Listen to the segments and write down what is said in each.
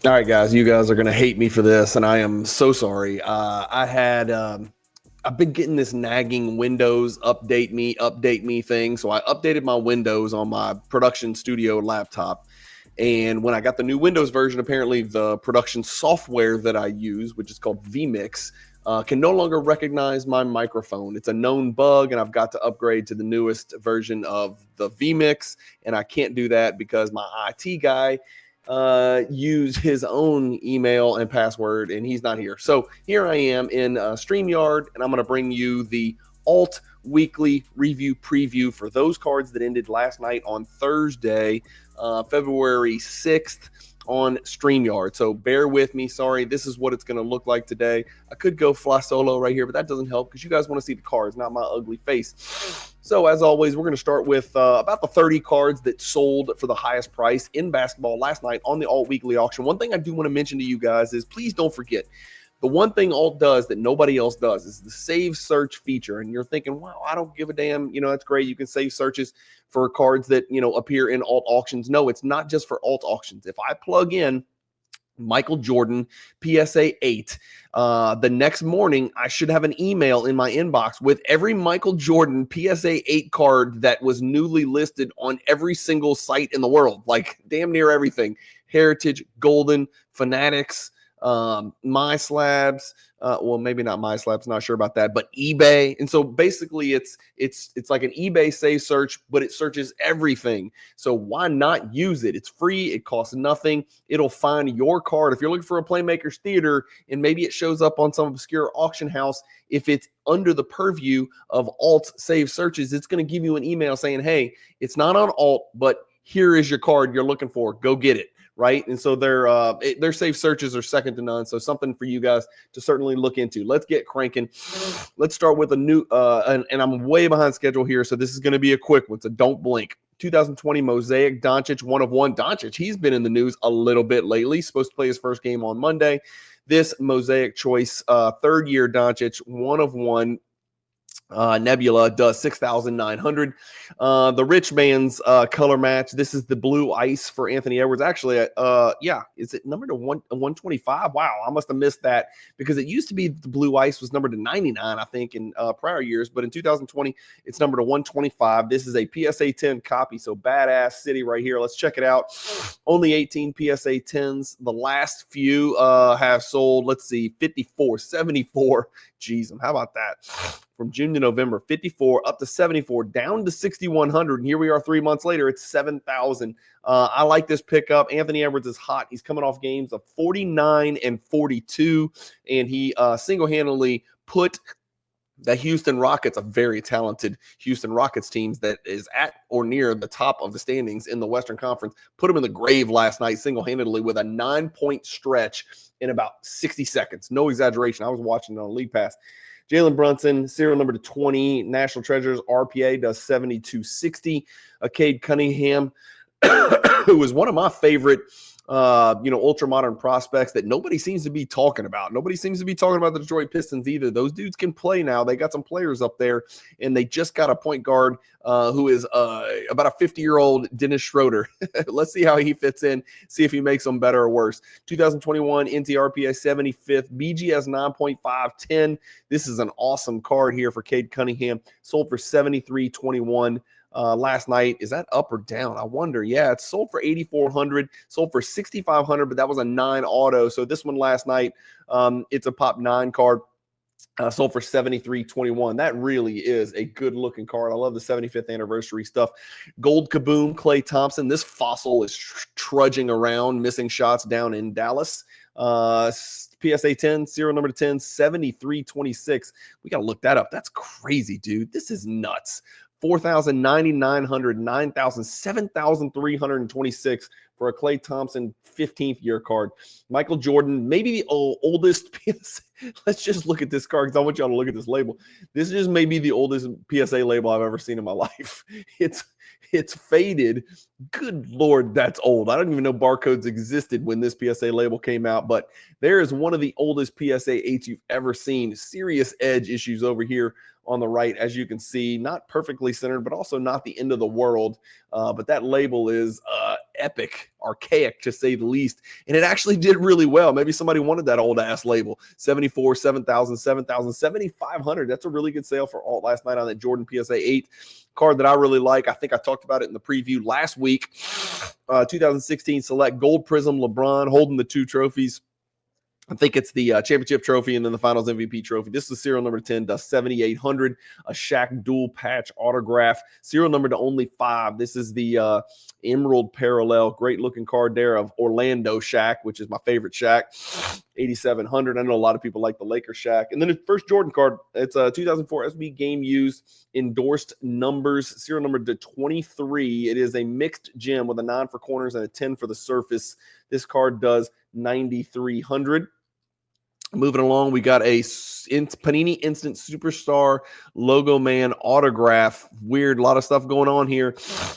All right, guys, you guys are going to hate me for this, and I am so sorry. I've been getting this nagging Windows update me thing. So I updated my Windows on my production studio laptop. And when I got the new Windows version, apparently the production software that I use, which is called vMix, can no longer recognize my microphone. It's a known bug, and I've got to upgrade to the newest version of the vMix. And I can't do that because my IT guy use his own email and password, and he's not here. So here I am in StreamYard, and I'm going to bring you the Alt Weekly Review Preview for those cards that ended last night on Thursday, February 6th on StreamYard. So bear with me. Sorry, this is what it's going to look like today. I could go fly solo right here, but that doesn't help because you guys want to see the cards, not my ugly face. So as always, we're going to start with about the 30 cards that sold for the highest price in basketball last night on the Alt Weekly auction. One thing I do want to mention to you guys is please don't forget, the one thing Alt does that nobody else does is the save search feature. And you're thinking, wow, I don't give a damn. That's great. You can save searches for cards that, appear in Alt auctions. No, it's not just for Alt auctions. If I plug in Michael Jordan, PSA 8. The next morning, I should have an email in my inbox with every Michael Jordan PSA 8 card that was newly listed on every single site in the world, like damn near everything. Heritage, Golden, Fanatics, My Slabs, well, maybe not My Slabs, not sure about that, but eBay. And so basically it's like an eBay save search, but it searches everything. So why not use it? It's free. It costs nothing. It'll find your card. If you're looking for a Playmakers Theater and maybe it shows up on some obscure auction house, if it's under the purview of Alt save searches, it's going to give you an email saying, hey, it's not on Alt, but here is your card you're looking for. Go get it. Right. And so their safe searches are second to none. So something for you guys to certainly look into. Let's get cranking. Let's start with a new and I'm way behind schedule here. So this is going to be a quick one. So don't blink. 2020 Mosaic Doncic 1/1. Doncic, he's been in the news a little bit lately. Supposed to play his first game on Monday. This Mosaic Choice third year Doncic 1/1. Nebula does 6,900. The rich man's color match. This is the blue ice for Anthony Edwards. Actually, is it numbered to 125? Wow, I must have missed that because it used to be the blue ice was numbered to 99, I think, in prior years. But in 2020, it's numbered to 125. This is a PSA 10 copy, so badass city right here. Let's check it out. Only 18 PSA 10s. The last few have sold, let's see, 54, 74. Jeez, how about that? From June to November, 54 up to 74, down to 6,100. And here we are 3 months later, it's 7,000. I like this pickup. Anthony Edwards is hot. He's coming off games of 49 and 42, and he single-handedly put the Houston Rockets, a very talented Houston Rockets team that is at or near the top of the standings in the Western Conference, put them in the grave last night single-handedly with a 9-point stretch in about 60 seconds. No exaggeration. I was watching it on League Pass. Jalen Brunson, serial number to 20. National Treasures, RPA, does 7260. Cade Cunningham, who was one of my favorite ultra modern prospects that nobody seems to be talking about. Nobody seems to be talking about the Detroit Pistons either. Those dudes can play now. They got some players up there, and they just got a point guard who is about a 50-year-old Dennis Schroeder. Let's see how he fits in, see if he makes them better or worse. 2021 NTRPA 75th, BGS 9.510. This is an awesome card here for Cade Cunningham. Sold for $73.21. Last night. Is that up or down? I wonder. Yeah, it's sold for $8,400, sold for $6,500, but that was a 9 auto. So this one last night, it's a pop 9 card. Sold for $73.21. That really is a good looking card. I love the 75th anniversary stuff. Gold Kaboom, Klay Thompson. This fossil is trudging around, missing shots down in Dallas. PSA 10, serial number 10, $73.26. We got to look that up. That's crazy, dude. This is nuts. 4,900, 9,000, 7,326 for a Klay Thompson 15th year card. Michael Jordan, maybe the oldest PSA. Let's just look at this card because I want y'all to look at this label. This just may be the oldest PSA label I've ever seen in my life. It's faded. Good Lord, that's old. I don't even know barcodes existed when this PSA label came out, but there is one of the oldest PSA 8s you've ever seen. Serious edge issues over here on the right, as you can see, not perfectly centered, but also not the end of the world. But that label is epic, archaic to say the least. And it actually did really well. Maybe somebody wanted that old ass label. 74, 7,000, 7,000, 7,500. That's a really good sale for alt last night on that Jordan PSA 8 card that I really like. I think I talked about it in the preview last week. 2016 Select Gold Prism LeBron holding the two trophies. I think it's the championship trophy and then the finals MVP trophy. This is serial number 10, does 7,800, a Shaq dual patch autograph. Serial number to only 5. This is the Emerald Parallel. Great looking card there of Orlando Shaq, which is my favorite Shaq. 8,700. I know a lot of people like the Lakers Shaq. And then the first Jordan card, it's a 2004 SB Game Used endorsed numbers, serial number to 23. It is a mixed gem with a 9 for corners and a 10 for the surface. This card does 9,300. Moving along, we got a Panini Instant Superstar Logo Man autograph. Weird, a lot of stuff going on here.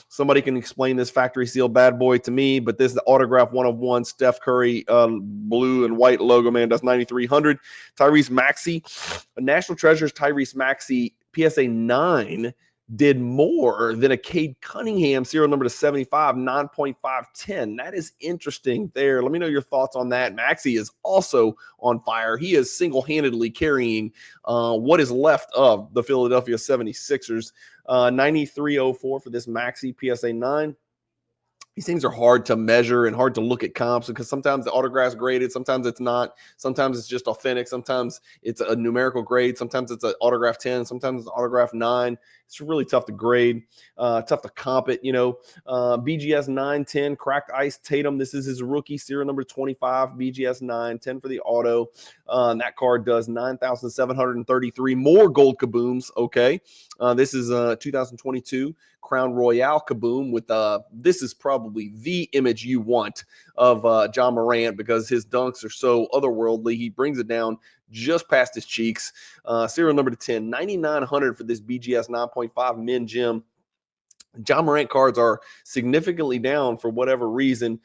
Somebody can explain this factory seal bad boy to me, but this is the autograph 1/1 Steph Curry blue and white Logo Man, does 9,300. Tyrese Maxey, National Treasures Tyrese Maxey PSA 9 did more than a Cade Cunningham serial number to 75, 9.510. That is interesting there. Let me know your thoughts on that. Maxey is also on fire. He is single-handedly carrying what is left of the Philadelphia 76ers. 9304 for this Maxey PSA 9. These things are hard to measure and hard to look at comps because sometimes the autograph's graded, sometimes it's not, sometimes it's just authentic, sometimes it's a numerical grade, sometimes it's an autograph 10, sometimes it's an autograph 9. It's really tough to grade, tough to comp it, BGS 910, Cracked Ice Tatum. This is his rookie, serial number 25, BGS 910 for the auto. That card does 9,733. More gold kabooms, okay. This is 2022 Crown Royale kaboom with this is probably the image you want of John Morant because his dunks are so otherworldly. He brings it down just past his cheeks. Serial number to 10, 9,900 for this BGS 9.5 men gem. John Morant cards are significantly down for whatever reason.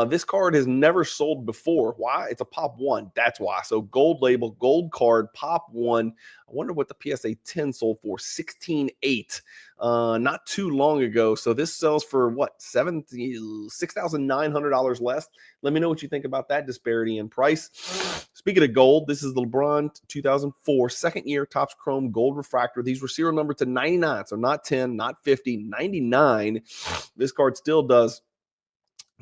This card has never sold before. Why? It's a pop 1. That's why. So gold label, gold card, pop 1. I wonder what the PSA 10 sold for. 16.8. Not too long ago. So this sells for what? $6,900 less. Let me know what you think about that disparity in price. Speaking of gold, this is the LeBron 2004 second year Topps Chrome Gold Refractor. These were serial numbered to 99. So not 10, not 50, 99. This card still does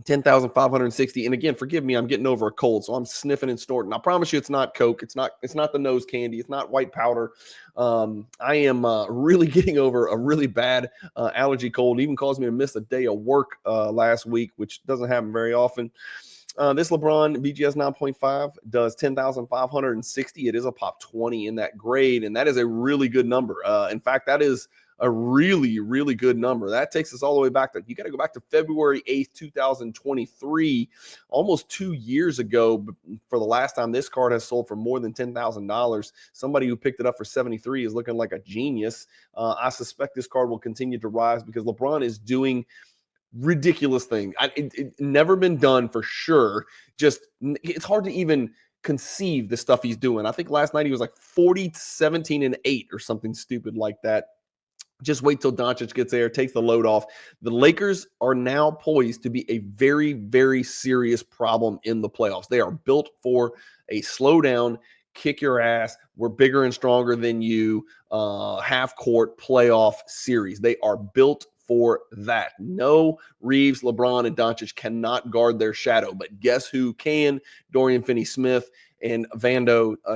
10,560. And again, forgive me, I'm getting over a cold, so I'm sniffing and snorting. I promise you it's not Coke. It's not the nose candy. It's not white powder. I am really getting over a really bad allergy cold. It even caused me to miss a day of work last week, which doesn't happen very often. This LeBron BGS 9.5 does 10,560. It is a pop 20 in that grade, and that is a really good number. In fact, that is a really, really good number. That takes us all the way back to, you got to go back to February 8th, 2023, almost 2 years ago for the last time this card has sold for more than $10,000. Somebody who picked it up for 73 is looking like a genius. I suspect this card will continue to rise because LeBron is doing ridiculous thing. It never been done for sure. Just, it's hard to even conceive the stuff he's doing. I think last night he was like 40, 17, and 8 or something stupid like that. Just wait till Doncic gets there, takes the load off. The Lakers are now poised to be a very, very serious problem in the playoffs. They are built for a slowdown, kick your ass, we're bigger and stronger than you, half-court playoff series. They are built for that. No, Reeves, LeBron, and Doncic cannot guard their shadow. But guess who can? Dorian Finney-Smith and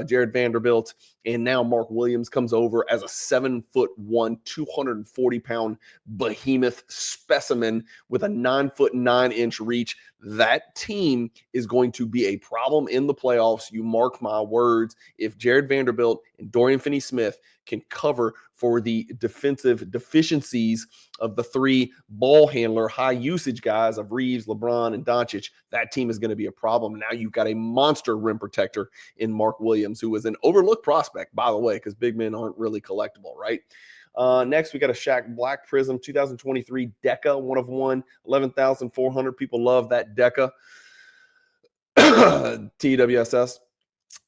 Jared Vanderbilt. And now Mark Williams comes over as a 7'1", 240-pound behemoth specimen with a 9'9" reach. That team is going to be a problem in the playoffs. You mark my words. If Jared Vanderbilt and Dorian Finney-Smith can cover for the defensive deficiencies of the three ball handler, high usage guys of Reeves, LeBron, and Doncic, that team is going to be a problem. Now you've got a monster rim protector in Mark Williams, who is an overlooked prospect, by the way, because big men aren't really collectible, right? Next, we got a Shaq Black Prism 2023 Deca, 1/1, 11,400. People love that Deca. TWSS.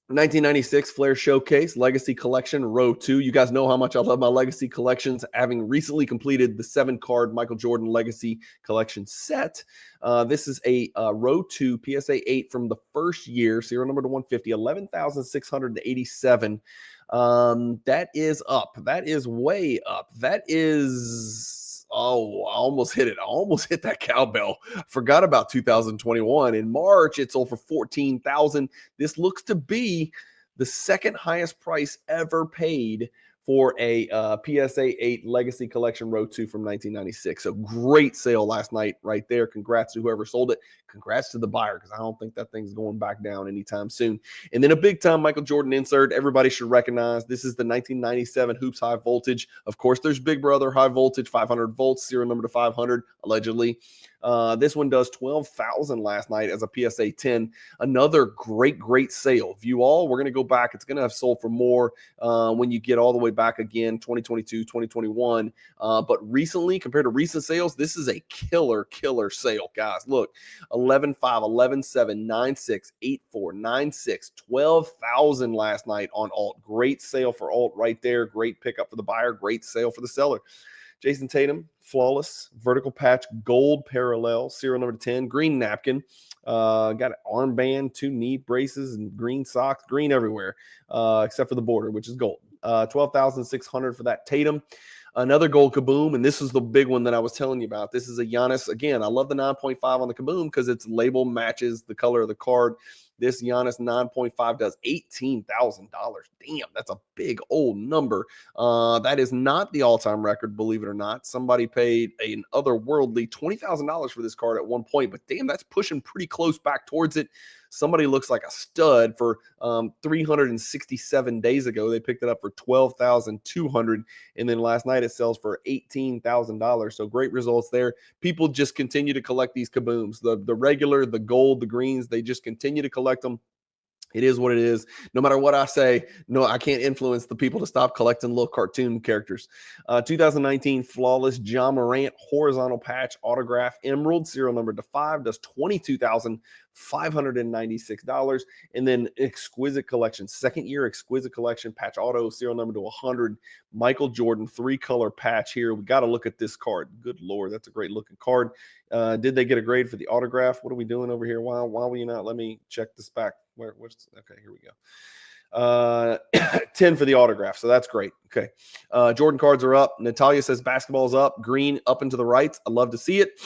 1996 Flair Showcase Legacy Collection Row 2. You guys know how much I love my Legacy collections, having recently completed the 7-card Michael Jordan Legacy Collection set. This is a Row 2 PSA 8 from the first year, serial number to 150, 11,687. That is up. That is way up. That is... Oh, I almost hit it. I almost hit that cowbell. Forgot about 2021. In March, it sold for $14,000. This looks to be the second highest price ever paid for a PSA 8 Legacy Collection Row 2 from 1996. So great sale last night right there. Congrats to whoever sold it. Congrats to the buyer, because I don't think that thing's going back down anytime soon. And then a big time Michael Jordan insert everybody should recognize. This is the 1997 Hoops High Voltage. Of course, there's Big Brother High Voltage, 500 volts, serial number to 500, allegedly. This one does $12,000 last night as a PSA 10. Another great sale. View all, we're going to go back. It's going to have sold for more when you get all the way back again, 2022, 2021. But recently, compared to recent sales, this is a killer sale, guys. Look, 11.5, 11.7, 9.6, 8.4, 9.6, 12,000 last night on alt. Great sale for alt right there. Great pickup for the buyer. Great sale for the seller. Jason Tatum, flawless, vertical patch, gold parallel, serial number 10, green napkin. Got an armband, 2 knee braces, and green socks, green everywhere, except for the border, which is gold. 12,600 for that Tatum. Another gold Kaboom, and this is the big one that I was telling you about. This is a Giannis. Again, I love the 9.5 on the Kaboom because its label matches the color of the card. This Giannis 9.5 does $18,000. Damn, that's a big old number. That is not the all-time record, believe it or not. Somebody paid an otherworldly $20,000 for this card at one point, but damn, that's pushing pretty close back towards it. Somebody looks like a stud for 367 days ago. They picked it up for $12,200, and then last night it sells for $18,000. So great results there. People just continue to collect these Kabooms. The regular, the gold, the greens, they just continue to collect them. It is what it is. No matter what I say, no, I can't influence the people to stop collecting little cartoon characters. 2019 Flawless John Morant horizontal patch autograph emerald, serial number to 5, does $22,596. And then exquisite collection, second year exquisite collection patch auto, serial number to 100. Michael Jordan 3-color patch here. We got to look at this card. Good Lord, that's a great looking card. Did they get a grade for the autograph? What are we doing over here? Why will you not let me check this back? Okay, here we go. 10 for the autograph, so that's great. Okay, Jordan cards are up. Natalia says basketball's up. Green up and to the right. I love to see it.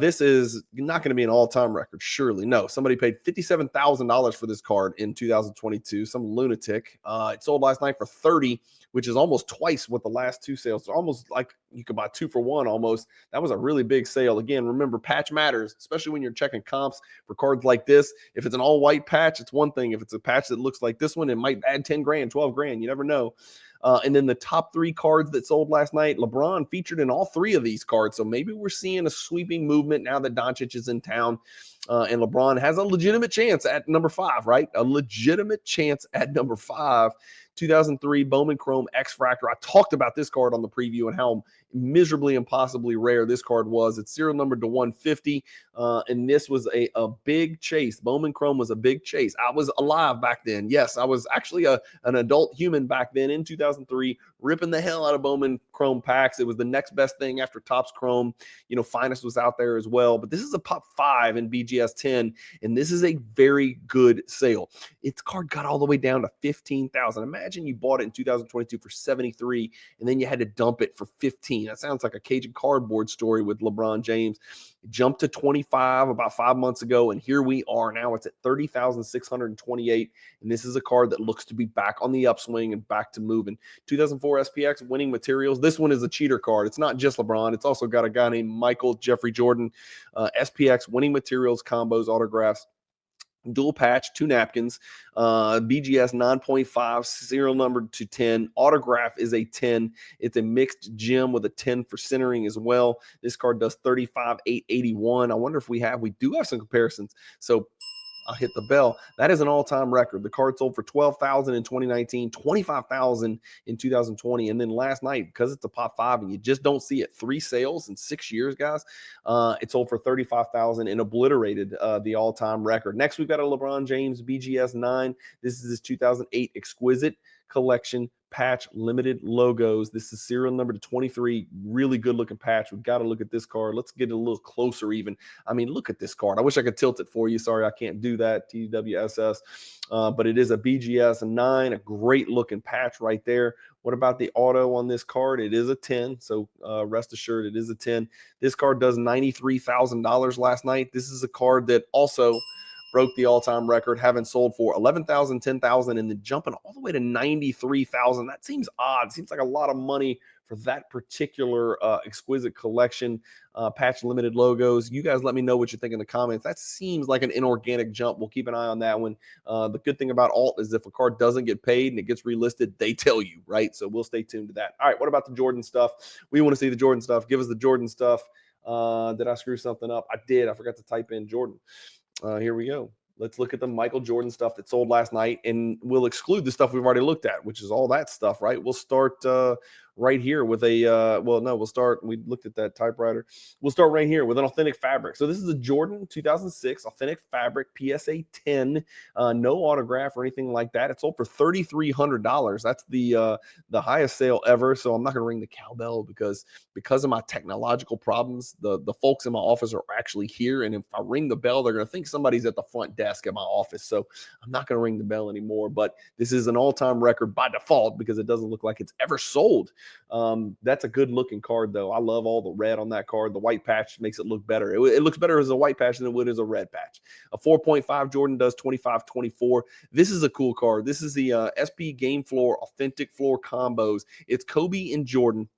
This is not going to be an all-time record, surely. No, somebody paid $57,000 for this card in 2022. Some lunatic. It sold last night for $30,000, which is almost twice what the last two sales. So almost like you could buy 2 for 1 almost. That was a really big sale. Again, remember, patch matters, especially when you're checking comps for cards like this. If it's an all-white patch, it's one thing. If it's a patch that looks like this one, it might add 10 grand, 12 grand. You never know. And then the top 3 cards that sold last night, LeBron featured in all 3 of these cards. So maybe we're seeing a sweeping movement now that Doncic is in town. And LeBron has a legitimate chance at number 5, right? A legitimate chance at number 5. 2003 Bowman Chrome X Fractor. I talked about this card on the preview and how miserably impossibly rare this card was. It's serial numbered to 150, and this was a big chase. Bowman Chrome was a big chase. I was alive back then. Yes, I was actually an adult human back then in 2003, ripping the hell out of Bowman Chrome packs. It was the next best thing after Topps Chrome. You know, Finest was out there as well, but this is a pop 5 in BGS 10, and this is a very good sale. Its card got all the way down to $15,000. Imagine you bought it in 2022 for $73, and then you had to dump it for $15. That sounds like a Cajun Cardboard story with LeBron James. It jumped to 25 about 5 months ago, and here we are now. It's at 30,628, and this is a card that looks to be back on the upswing and back to moving. 2004 SPX Winning Materials. This one is a cheater card. It's not just LeBron. It's also got a guy named Michael Jeffrey Jordan. SPX Winning Materials combos autographs. Dual patch, 2 napkins, BGS 9.5, serial numbered to 10. Autograph is a 10. It's a mixed gem with a 10 for centering as well. This card does $35,881. I wonder if we do have some comparisons. So I'll hit the bell. That is an all-time record. The card sold for $12,000 in 2019, $25,000 in 2020, and then last night, because it's a pop 5 and you just don't see it, 3 sales in 6 years, guys. It sold for $35,000 and obliterated the all-time record. Next, we've got a LeBron James BGS 9. This is his 2008 Exquisite Collection patch, limited logos. This is serial number to 23. Really good looking patch. We've got to look at this card. Let's get it a little closer even. I mean, look at this card. I wish I could tilt it for you. Sorry, I can't do that. TWSS. But it is a BGS 9, a great looking patch right there. What about the auto on this card? It is a 10. So rest assured, it is a 10. This card does $93,000 last night. This is a card that also broke the all-time record, having sold for $11,000, $10,000, and then jumping all the way to $93,000. That seems odd. It seems like a lot of money for that particular exquisite collection, patch limited logos. You guys let me know what you think in the comments. That seems like an inorganic jump. We'll keep an eye on that one. The good thing about alt is if a card doesn't get paid and it gets relisted, they tell you, right? So we'll stay tuned to that. All right, what about the Jordan stuff? We want to see the Jordan stuff. Give us the Jordan stuff. Did I screw something up? I did. I forgot to type in Jordan. Here we go. Let's look at the Michael Jordan stuff that sold last night, and we'll exclude the stuff we've already looked at, which is all that stuff, right? We'll start right here with a, we looked at that typewriter. We'll start right here with an authentic fabric. So this is a Jordan 2006 authentic fabric PSA 10, no autograph or anything like that. It sold for $3,300. That's the highest sale ever. So I'm not going to ring the cowbell because of my technological problems. The folks in my office are actually here, and if I ring the bell, they're going to think somebody's at the front desk at my office. So I'm not going to ring the bell anymore. But this is an all-time record by default because it doesn't look like it's ever sold. That's a good looking card though. I love all the red on that card. The white patch makes it look better. It looks better as a white patch than it would as a red patch. A 4.5 Jordan does 25-24. This is a cool card. This is the SP Game Floor Authentic Floor Combos. It's Kobe and Jordan.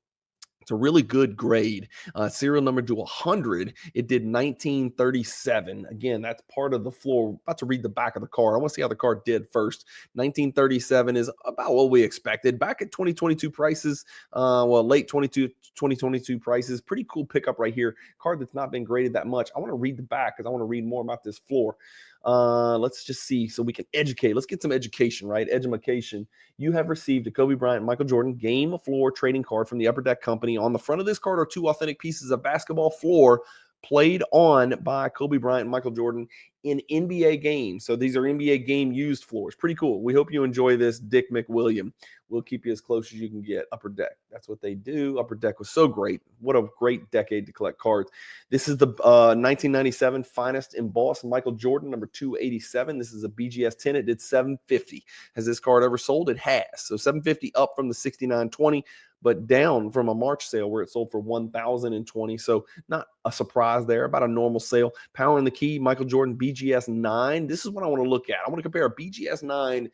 It's a really good grade. Serial number to 100. It did 1937. Again, that's part of the floor. About to read the back of the card. I want to see how the card did first. 1937 is about what we expected. Back at 2022 prices, late 2022 prices. Pretty cool pickup right here. Card that's not been graded that much. I want to read the back because I want to read more about this floor. Let's just see so we can educate. Let's get some education, right? Edumacation. You have received a Kobe Bryant, Michael Jordan game floor trading card from the Upper Deck Company. On the front of this card are 2 authentic pieces of basketball floor played on by Kobe Bryant and Michael Jordan in NBA games. So these are NBA game used floors. Pretty cool. We hope you enjoy this, Dick McWilliam. We'll keep you as close as you can get. Upper Deck. That's what they do. Upper Deck was so great. What a great decade to collect cards. This is the 1997 finest embossed Michael Jordan, number 287. This is a BGS 10. It did $750. Has this card ever sold? It has. So $750 up from the $69.20, but down from a March sale where it sold for $1,020. So not a surprise there, about a normal sale. Power in the Key, Michael Jordan BGS 9. This is what I want to look at. I want to compare a BGS 9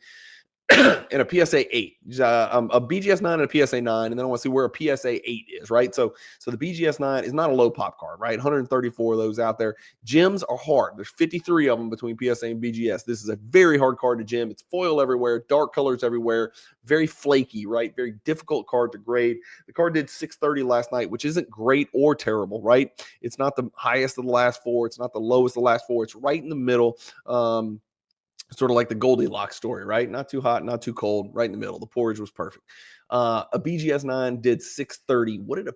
and a PSA 8, a BGS 9 and a PSA 9, and then I want to see where a PSA 8 is, right? So the BGS 9 is not a low pop card, right? 134 of those out there. Gems are hard. There's 53 of them between PSA and BGS. This is a very hard card to gem. It's foil everywhere, dark colors everywhere, very flaky, right? Very difficult card to grade. The card did 630 last night, which isn't great or terrible, right? It's not the highest of the last 4. It's not the lowest of the last 4. It's right in the middle. Sort of like the Goldilocks story, right? Not too hot, not too cold, right in the middle. The porridge was perfect. A BGS 9 did 630. What do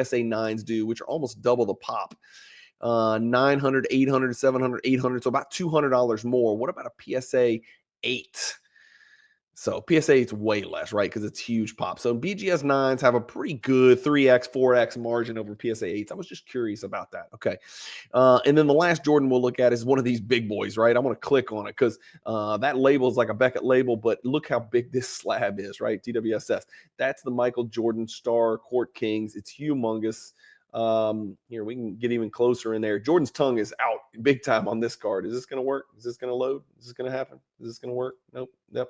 PSA 9s do, which are almost double the pop? 900, 800, 700, 800, so about $200 more. What about a PSA 8? So PSA 8's way less, right? Because it's huge pop. So BGS 9s have a pretty good 3x, 4x margin over PSA 8s. I was just curious about that. Okay. And then the last Jordan we'll look at is one of these big boys, right? I want to click on it because that label is like a Beckett label, but look how big this slab is, right? TWSS. That's the Michael Jordan Star Court Kings. It's humongous. Here, we can get even closer in there. Jordan's tongue is out big time on this card. Is this going to work? Is this going to load? Is this going to happen? Is this going to work? Nope. Yep.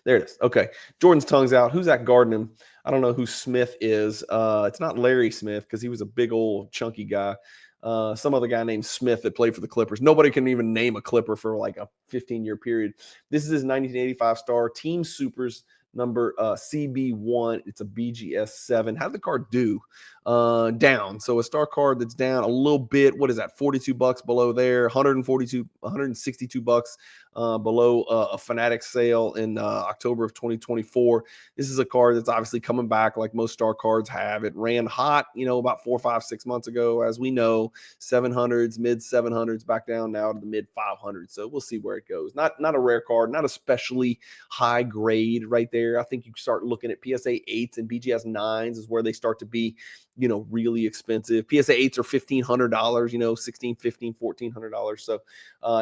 There it is. Okay. Jordan's tongue's out. Who's that guarding him? I don't know who Smith is. It's not Larry Smith because he was a big old chunky guy. Some other guy named Smith that played for the Clippers. Nobody can even name a Clipper for like a 15-year period. This is his 1985 star Team Supers number CB1. It's a BGS 7. How did the card do? Down. So a star card that's down a little bit. What is that? $42 below there. 162 bucks below a Fanatics sale in October of 2024. This is a card that's obviously coming back like most star cards have. It ran hot, about 4, 5, 6 months ago, as we know. 700s, mid 700s, back down now to the mid 500s. So we'll see where it goes. Not a rare card, not especially high grade right there. I think you start looking at PSA 8s and BGS 9s is where they start to be, really expensive. PSA 8s are $1,500, $1,600, $1,500, $1,400. So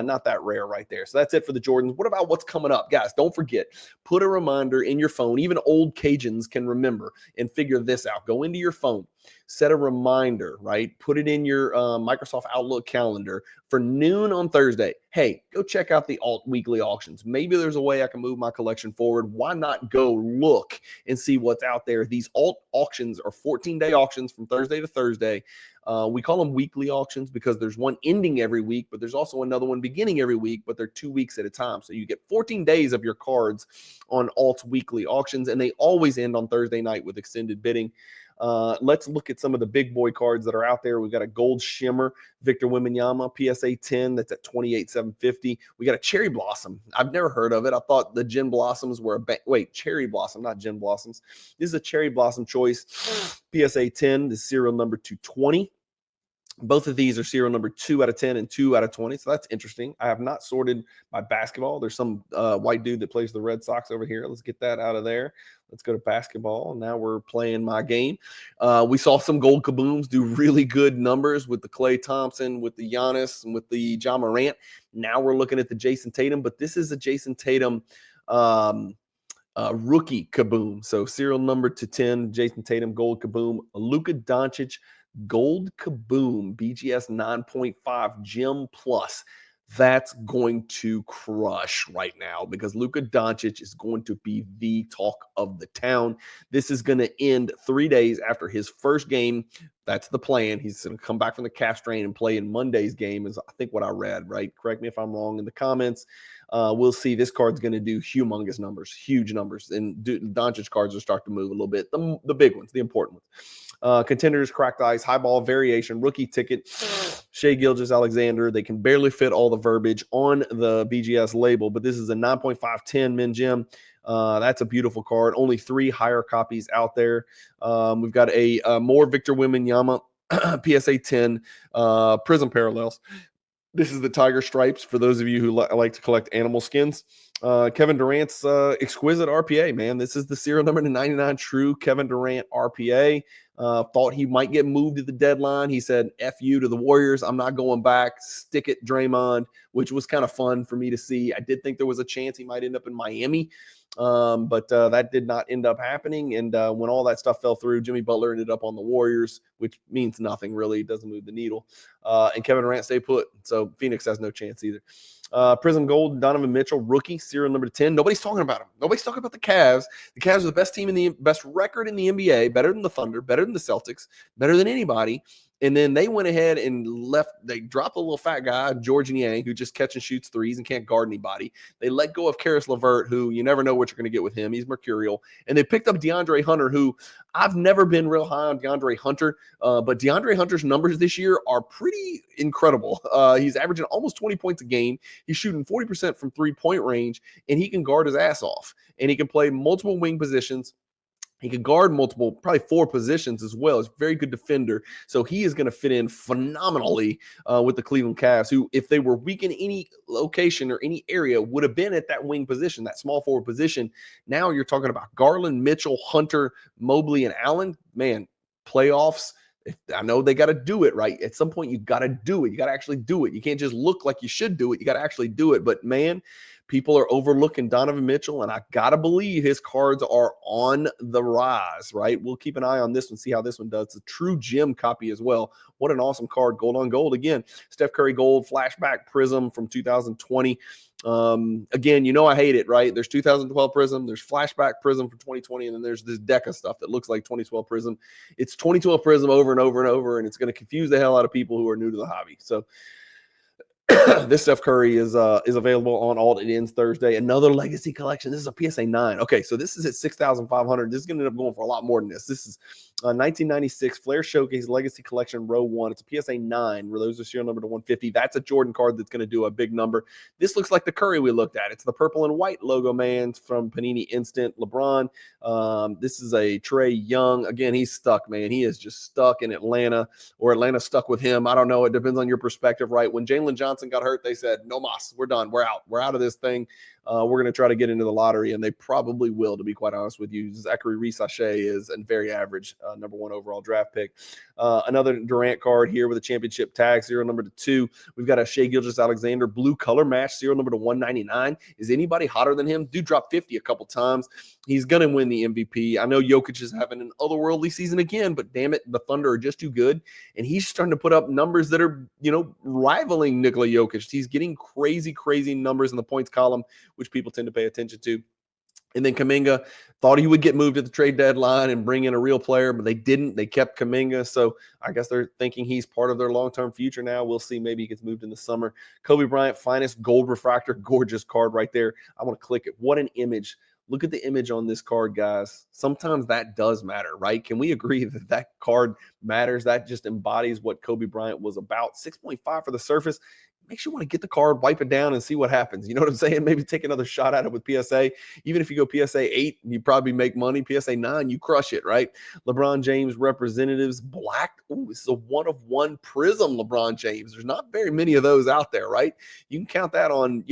not that rare right there. So that's it for the Jordans. What about what's coming up? Guys, don't forget, put a reminder in your phone. Even old Cajuns can remember and figure this out. Go into your phone, set a reminder, right? Put it in your Microsoft Outlook calendar for noon on Thursday. Hey, go check out the alt weekly auctions. Maybe there's a way I can move my collection forward. Why not go look and see what's out there? These alt auctions are 14-day auctions from Thursday to Thursday. We call them weekly auctions because there's one ending every week, but there's also another one beginning every week, but they're 2 weeks at a time. So you get 14 days of your cards on alt weekly auctions, and they always end on Thursday night with extended bidding. Let's look at some of the big boy cards that are out there. We've got a gold shimmer Victor Wembanyama PSA 10 that's at $28,750. We got a cherry blossom. I've never heard of it. I thought the gin blossoms were cherry blossom, not gin blossoms. This is a cherry blossom choice PSA 10. The serial number 220. Both of these are serial number 2 out of 10 and 2 out of 20. So that's interesting. I have not sorted by basketball. There's some white dude that plays the Red Sox over here. Let's get that out of there. Let's go to basketball. Now we're playing my game. We saw some gold kabooms do really good numbers with the Klay Thompson, with the Giannis, and with the Ja Morant. Now we're looking at the Jason Tatum, but this is a Jason Tatum rookie kaboom. So serial number 10, Jason Tatum gold kaboom. Luka Doncic gold kaboom, BGS 9.5 Gem Plus. That's going to crush right now because Luka Doncic is going to be the talk of the town. This is going to end 3 days after his first game. That's the plan. He's going to come back from the calf strain and play in Monday's game, is I think what I read, right? Correct me if I'm wrong in the comments. We'll see. This card's going to do humongous numbers, huge numbers. And Doncic cards will start to move a little bit. The big ones, the important ones. Contenders, cracked ice, high ball variation, rookie ticket, Shai Gilgeous-Alexander. They can barely fit all the verbiage on the BGS label, but this is a 9.510 Min Gem. That's a beautiful card. Only 3 higher copies out there. We've got a more Victor Wembanyama PSA 10 Prism Parallels. This is the Tiger Stripes for those of you who like to collect animal skins. Kevin Durant's exquisite RPA, man. This is the serial number to 99 true Kevin Durant RPA. Thought he might get moved at the deadline. He said, F you to the Warriors. I'm not going back. Stick it, Draymond, which was kind of fun for me to see. I did think there was a chance he might end up in Miami, but that did not end up happening. And when all that stuff fell through, Jimmy Butler ended up on the Warriors, which means nothing really. It doesn't move the needle. And Kevin Durant stayed put. So Phoenix has no chance either. Prism Gold, Donovan Mitchell, rookie, serial number 10. Nobody's talking about him. Nobody's talking about the Cavs. The Cavs are the best team in the best record in the NBA, better than the Thunder, better than the Celtics, better than anybody. And then they went ahead and they dropped a little fat guy, George Niang, who just catch and shoots threes and can't guard anybody. They let go of Karis LeVert, who you never know what you're going to get with him. He's mercurial. And they picked up DeAndre Hunter, who I've never been real high on DeAndre Hunter, but DeAndre Hunter's numbers this year are pretty incredible. He's averaging almost 20 points a game. He's shooting 40% from three-point range, and he can guard his ass off. And he can play multiple wing positions. He can guard multiple, probably 4 positions as well. He's a very good defender. So he is going to fit in phenomenally with the Cleveland Cavs, who, if they were weak in any location or any area, would have been at that wing position, that small forward position. Now you're talking about Garland, Mitchell, Hunter, Mobley, and Allen. Man, playoffs. I know they got to do it, right? At some point, you got to do it. You got to actually do it. You can't just look like you should do it. You got to actually do it. But, man, people are overlooking Donovan Mitchell, and I got to believe his cards are on the rise, right? We'll keep an eye on this one, see how this one does. It's a true gem copy as well. What an awesome card. Gold on gold. Again, Steph Curry gold, flashback prism from 2020. Again, you know I hate it, right? There's 2012 Prism, there's Flashback Prism from 2020, and then there's this Deca stuff that looks like 2012 Prism. It's 2012 Prism over and over and over, and it's going to confuse the hell out of people who are new to the hobby. So This Steph Curry is available on alt. It ends Thursday. Another legacy collection. This is a PSA 9. Okay, so this is at 6,500. This is going to end up going for a lot more than this. This is 1996 Flair Showcase Legacy Collection Row 1. It's a PSA 9, where those are serial number to 150. That's a Jordan card that's going to do a big number. This looks like the Curry we looked at. It's the purple and white logo man from Panini Instant LeBron. This is a Trey Young. Again, he's stuck, man. He is just stuck in Atlanta, or Atlanta stuck with him. I don't know. It depends on your perspective, right? When Jalen Johnson got hurt, they said, no mas, we're done. We're out. We're out of this thing. We're going to try to get into the lottery, and they probably will, to be quite honest with you. Zachary Risachet is a very average number 1 overall draft pick. Another Durant card here with a championship tag, serial number to 2. We've got a Shai Gilgeous-Alexander blue color match, serial number to 199. Is anybody hotter than him? Dude dropped 50 a couple times. He's going to win the MVP. I know Jokic is having an otherworldly season again, but damn it, the Thunder are just too good. And he's starting to put up numbers that are, rivaling Nikola Jokic. He's getting crazy, crazy numbers in the points column, which people tend to pay attention to. And then Kuminga, thought he would get moved at the trade deadline and bring in a real player, but they didn't. They kept Kuminga. So I guess they're thinking he's part of their long-term future now. We'll see. Maybe he gets moved in the summer. Kobe Bryant, finest gold refractor, gorgeous card right there. I want to click it. What an image. Look at the image on this card, guys. Sometimes that does matter, right? Can we agree that that card matters? That just embodies what Kobe Bryant was about. 6.5 for the surface. Makes you want to get the card, wipe it down, and see what happens. You know what I'm saying? Maybe take another shot at it with PSA. Even if you go PSA 8, you probably make money. PSA 9, you crush it, right? LeBron James representatives, black. Ooh, this is a 1-of-1 prism LeBron James. There's not very many of those out there, right? You can count that on,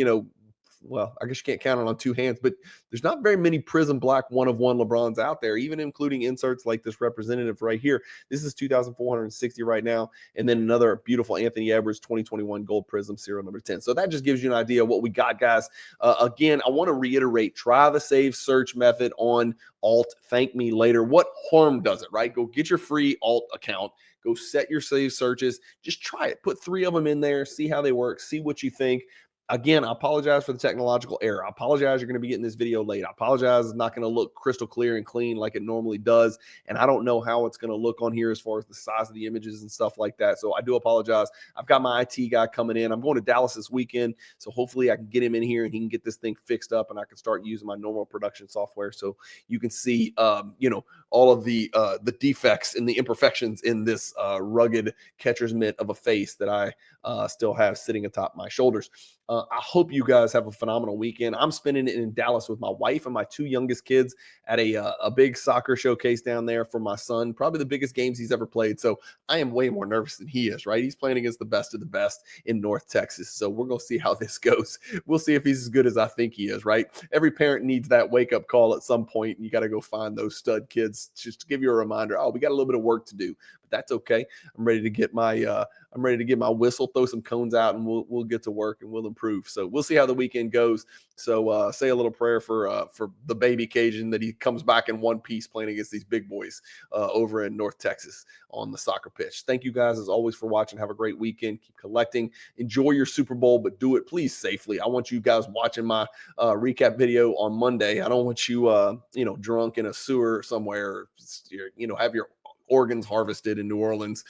well, I guess you can't count it on 2 hands, but there's not very many prism black 1-of-1 LeBrons out there, even including inserts like this representative right here. This is 2,460 right now. And then another beautiful Anthony Edwards 2021 gold prism serial number 10. So that just gives you an idea of what we got, guys. Again, I want to reiterate, try the save search method on alt. Thank me later. What harm does it, right? Go get your free alt account. Go set your save searches. Just try it. Put 3 of them in there. See how they work. See what you think. Again, I apologize for the technological error. I apologize you're going to be getting this video late. I apologize it's not going to look crystal clear and clean like it normally does. And I don't know how it's going to look on here as far as the size of the images and stuff like that. So I do apologize. I've got my IT guy coming in. I'm going to Dallas this weekend. So hopefully I can get him in here and he can get this thing fixed up and I can start using my normal production software. So you can see, all of the defects and the imperfections in this rugged catcher's mitt of a face that I still have sitting atop my shoulders. I hope you guys have a phenomenal weekend. I'm spending it in Dallas with my wife and my 2 youngest kids at a big soccer showcase down there for my son, probably the biggest games he's ever played. So I am way more nervous than he is, right? He's playing against the best of the best in North Texas. So we're going to see how this goes. We'll see if he's as good as I think he is, right? Every parent needs that wake-up call at some point, and you got to go find those stud kids just to give you a reminder, we got a little bit of work to do. But that's okay. I'm ready to get my whistle, throw some cones out, and we'll get to work and we'll improve. So we'll see how the weekend goes. So say a little prayer for the baby Cajun that he comes back in one piece playing against these big boys over in North Texas on the soccer pitch. Thank you guys as always for watching. Have a great weekend. Keep collecting. Enjoy your Super Bowl, but do it please safely. I want you guys watching my recap video on Monday. I don't want you drunk in a sewer somewhere, have your organs harvested in New Orleans.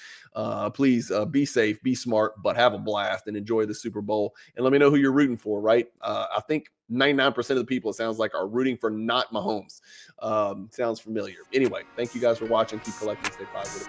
Please be safe, be smart, but have a blast and enjoy the Super Bowl. And let me know who you're rooting for, right? I think 99% of the people, it sounds like, are rooting for not Mahomes. Sounds familiar. Anyway, thank you guys for watching. Keep collecting. Stay positive.